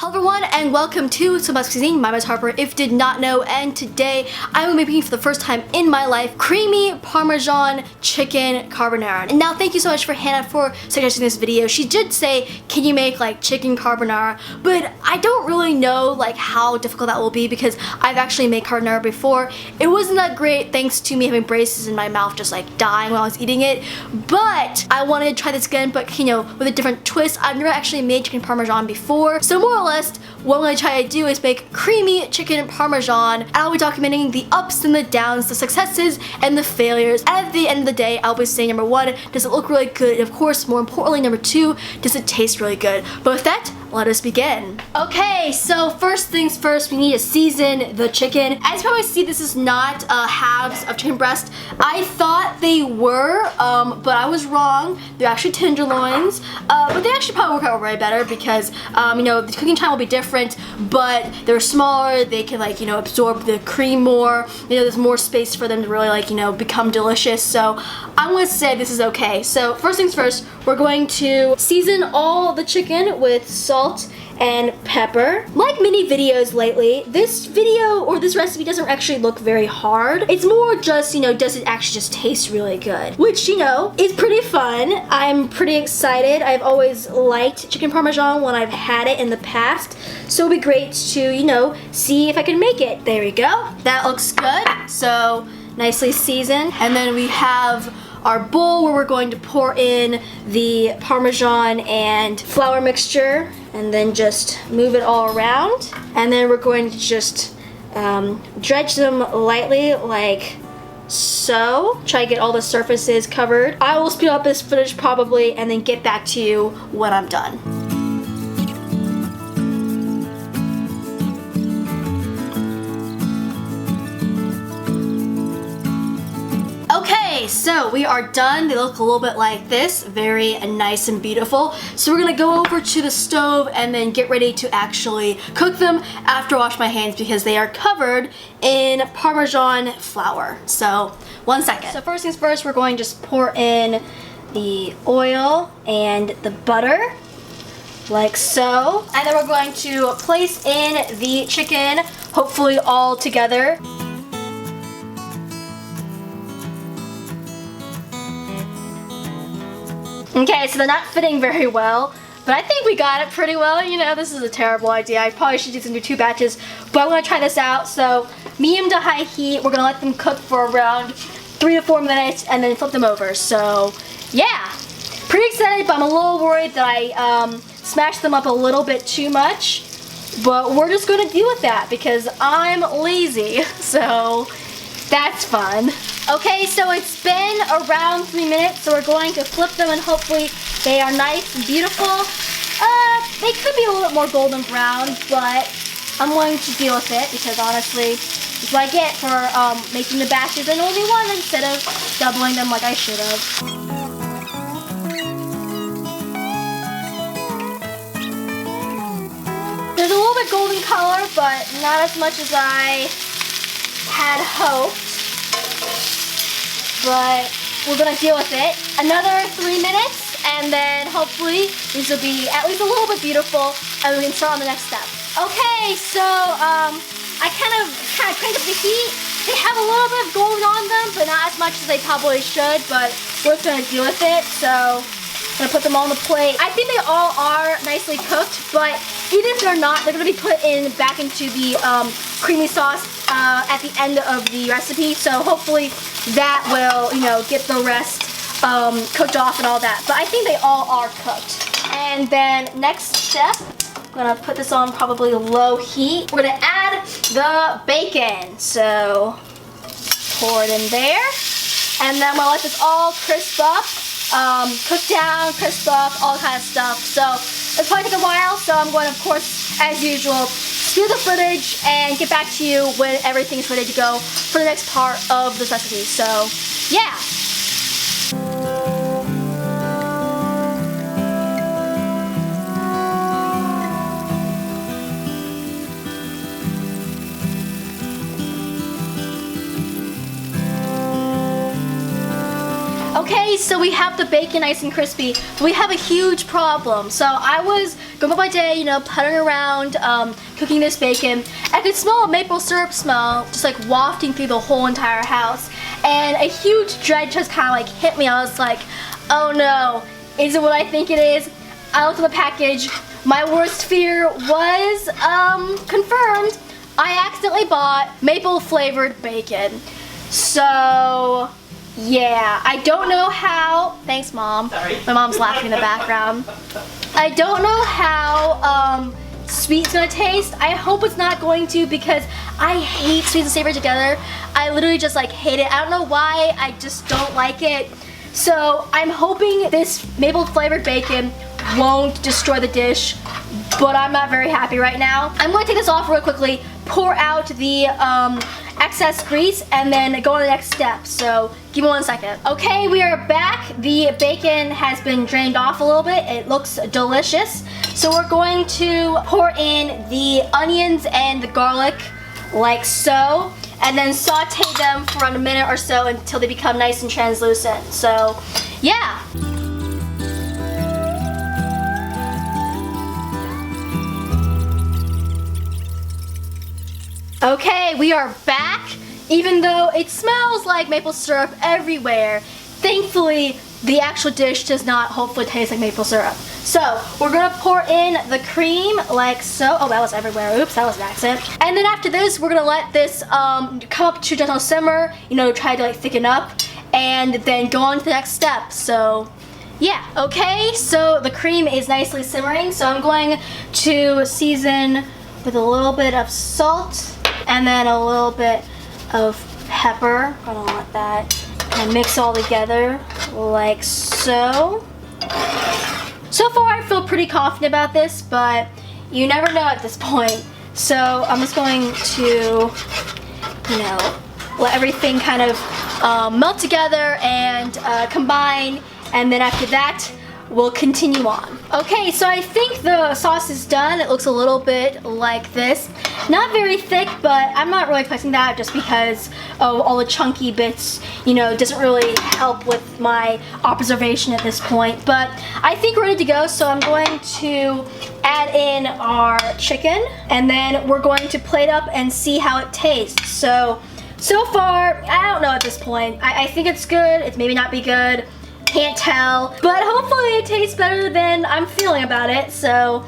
Hello everyone and welcome to Somebody's Cuisine. My name is Harper, if you did not know, and today I will be making for the first time in my life creamy Parmesan chicken carbonara. And now thank you so much for Hannah for suggesting this video. She did say, can you make like chicken carbonara? But I don't really know like how difficult that will be because I've actually made carbonara before. It wasn't that great thanks to me having braces in my mouth just like dying while I was eating it. But I wanted to try this again, but you know, with a different twist. I've never actually made chicken Parmesan before. So more or less, what I'm going to try to do is make creamy chicken Parmesan. I'll be documenting the ups and the downs, the successes and the failures. And at the end of the day, I'll be saying number one, does it look really good? And of course, more importantly, number two, does it taste really good? But with that, let us begin. Okay, so first things first, we need to season the chicken. As you probably see, this is not halves of chicken breast. I thought they were, but I was wrong. They're actually tenderloins, but they actually probably work out way better because, you know, the cooking time will be different, but they're smaller. They can like, you know, absorb the cream more. You know, there's more space for them to really like, you know, become delicious. So I'm gonna say this is okay. So first things first, we're going to season all the chicken with salt and pepper. Like many videos lately, this video or this recipe doesn't actually look very hard. It's more just, you know, does it actually just taste really good? Which, you know, is pretty fun. I'm pretty excited. I've always liked chicken Parmesan when I've had it in the past. So it'll be great to, you know, see if I can make it. There we go. That looks good. So nicely seasoned. And then we have our bowl where we're going to pour in the Parmesan and flour mixture and then just move it all around. And then we're going to just dredge them lightly like so. Try to get all the surfaces covered. I will speed up this footage probably and then get back to you when I'm done. Okay, so we are done. They look a little bit like this, very nice and beautiful. So we're gonna go over to the stove and then get ready to actually cook them after I wash my hands because they are covered in Parmesan flour. So, 1 second. So first things first, we're going to just pour in the oil and the butter, like so. And then we're going to place in the chicken, hopefully all together. Okay, so they're not fitting very well, but I think we got it pretty well. You know, this is a terrible idea. I probably should do this into 2 batches, but I'm gonna try this out. So, medium to high heat, we're gonna let them cook for around 3 to 4 minutes and then flip them over. So, yeah, pretty excited, but I'm a little worried that I smashed them up a little bit too much, but we're just gonna deal with that because I'm lazy, so that's fun. Okay, so it's been around 3 minutes, so we're going to flip them and hopefully they are nice and beautiful. They could be a little bit more golden brown, but I'm going to deal with it because honestly, it's what I get for making the batches in only one instead of doubling them like I should have. There's a little bit golden color, but not as much as I had hoped. But we're gonna deal with it. Another 3 minutes, and then hopefully these will be at least a little bit beautiful, and we can start on the next step. Okay, so I kind of cranked up the heat. They have a little bit of gold on them, but not as much as they probably should. But we're just gonna deal with it. So I'm gonna put them all on the plate. I think they all are nicely cooked, but even if they're not, they're gonna be put in back into the creamy sauce at the end of the recipe. So hopefully that will, you know, get the rest cooked off and all that. But I think they all are cooked. And then next step, I'm gonna put this on probably low heat. We're gonna add the bacon. So pour it in there. And then we'll let this all crisp up. Cook down, crisp up, all kind of stuff. So it's probably take a while, so I'm going to, of course, as usual, steal the footage and get back to you when everything's ready to go for the next part of this recipe. So, yeah. Okay, so we have the bacon nice and crispy. We have a huge problem. So I was going about my day, you know, puttering around, cooking this bacon. I could smell a maple syrup smell just like wafting through the whole entire house. And a huge dread just kind of like hit me. I was like, oh no, is it what I think it is? I looked at the package. My worst fear was confirmed. I accidentally bought maple flavored bacon. So yeah, I don't know how. Thanks, Mom. Sorry. My mom's laughing in the background. I don't know how sweet it's gonna taste. I hope it's not going to, because I hate sweet and savory together. I literally just like hate it. I don't know why, I just don't like it. So I'm hoping this maple flavored bacon won't destroy the dish, but I'm not very happy right now. I'm gonna take this off real quickly, pour out the excess grease, and then go on the next step. So give me 1 second. Okay, we are back. The bacon has been drained off a little bit. It looks delicious. So we're going to pour in the onions and the garlic like so, and then saute them for around a minute or so until they become nice and translucent. So yeah. Okay, we are back. Even though it smells like maple syrup everywhere, thankfully the actual dish does not hopefully taste like maple syrup. So we're gonna pour in the cream like so. Oh, that was everywhere. Oops, that was an accident. And then after this, we're gonna let this come up to a gentle simmer, you know, try to like thicken up, and then go on to the next step. So yeah, okay, so the cream is nicely simmering, so I'm going to season with a little bit of salt and then a little bit of pepper. I'm gonna let that kind of mix all together like so. So far I feel pretty confident about this, but you never know at this point. So I'm just going to, you know, let everything kind of melt together and combine, and then after that we'll continue on. Okay, so I think the sauce is done. It looks a little bit like this. Not very thick, but I'm not really expecting that just because of all the chunky bits, you know, doesn't really help with my observation at this point. But I think we're ready to go, so I'm going to add in our chicken, and then we're going to plate up and see how it tastes. So far, I don't know at this point. I think it's good. It's maybe not be good. Can't tell, but hopefully it tastes better than I'm feeling about it. So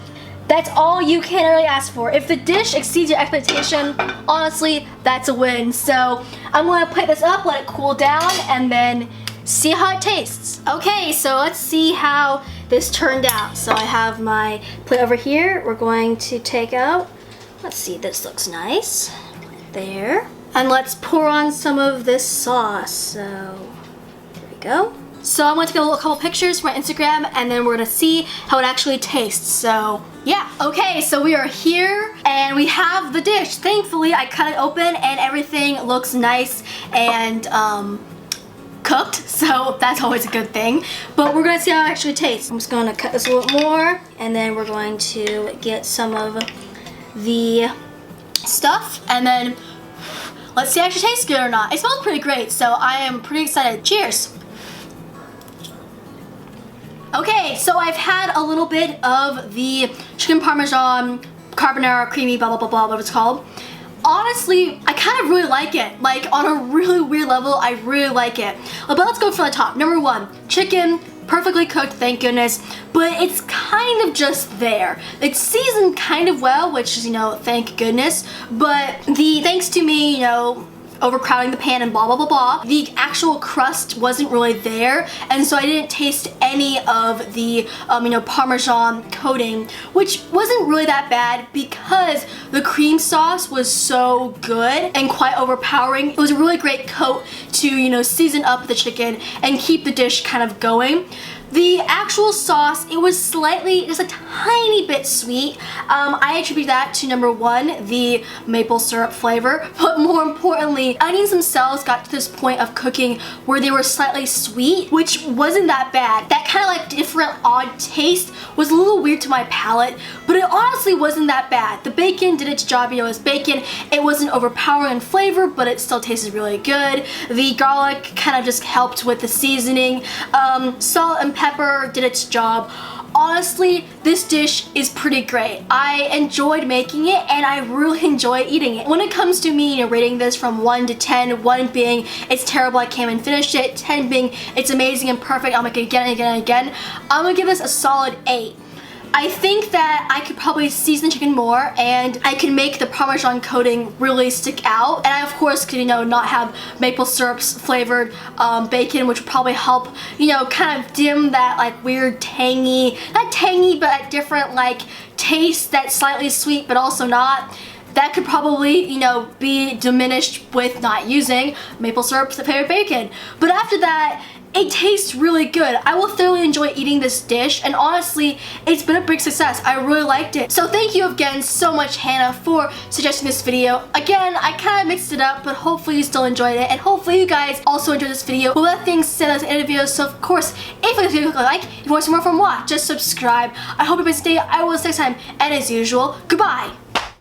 that's all you can really ask for. If the dish exceeds your expectation, honestly, that's a win. So I'm gonna plate this up, let it cool down, and then see how it tastes. Okay, so let's see how this turned out. So I have my plate over here. We're going to take out, let's see, this looks nice, right there. And let's pour on some of this sauce. So there we go. So I'm going to take a couple pictures for my Instagram, and then we're going to see how it actually tastes. So yeah. Okay, so we are here and we have the dish. Thankfully I cut it open and everything looks nice and cooked, so that's always a good thing. But we're going to see how it actually tastes. I'm just going to cut this a little more, and then we're going to get some of the stuff, and then let's see if it actually tastes good or not. It smells pretty great, so I am pretty excited. Cheers! Okay, so I've had a little bit of the chicken parmesan, carbonara, creamy, blah, blah, blah, blah, whatever it's called. Honestly, I kind of really like it. Like, on a really weird level, I really like it. But let's go from the top. Number one, chicken, perfectly cooked, thank goodness. But it's kind of just there. It's seasoned kind of well, which is, you know, thank goodness. But thanks to me, you know, overcrowding the pan and blah blah blah blah, the actual crust wasn't really there, and so I didn't taste any of the you know, Parmesan coating, which wasn't really that bad because the cream sauce was so good and quite overpowering. It was a really great coat to, you know, season up the chicken and keep the dish kind of going. The actual sauce, it was slightly, just a tiny bit sweet. I attribute that to number one, the maple syrup flavor, but more importantly, onions themselves got to this point of cooking where they were slightly sweet, which wasn't that bad. That kind of like different odd taste was a little weird to my palate, but it honestly wasn't that bad. The bacon did its job, as bacon. It wasn't overpowering in flavor, but it still tasted really good. The garlic kind of just helped with the seasoning. Salt and pepper did its job. Honestly, this dish is pretty great. I enjoyed making it and I really enjoy eating it. When it comes to me, rating this from 1 to 10, 1 being it's terrible, I can't even finish it, 10 being it's amazing and perfect, I'll make it again and again and again, I'm gonna give this a solid 8. I think that I could probably season the chicken more and I could make the Parmesan coating really stick out. And I of course could, not have maple syrups flavored bacon, which would probably help, kind of dim that like weird tangy, not tangy, but a different like taste that's slightly sweet but also not. That could probably, be diminished with not using maple syrup flavored bacon. But after that, it tastes really good. I will thoroughly enjoy eating this dish, and honestly, it's been a big success. I really liked it. So thank you again so much, Hannah, for suggesting this video. Again, I kind of mixed it up, but hopefully you still enjoyed it, and hopefully you guys also enjoyed this video. We'll let things sit at the end of the video, so of course, if you click like, if you want some more from what, just subscribe. I hope you guys stay. I will see you next time, and as usual, goodbye.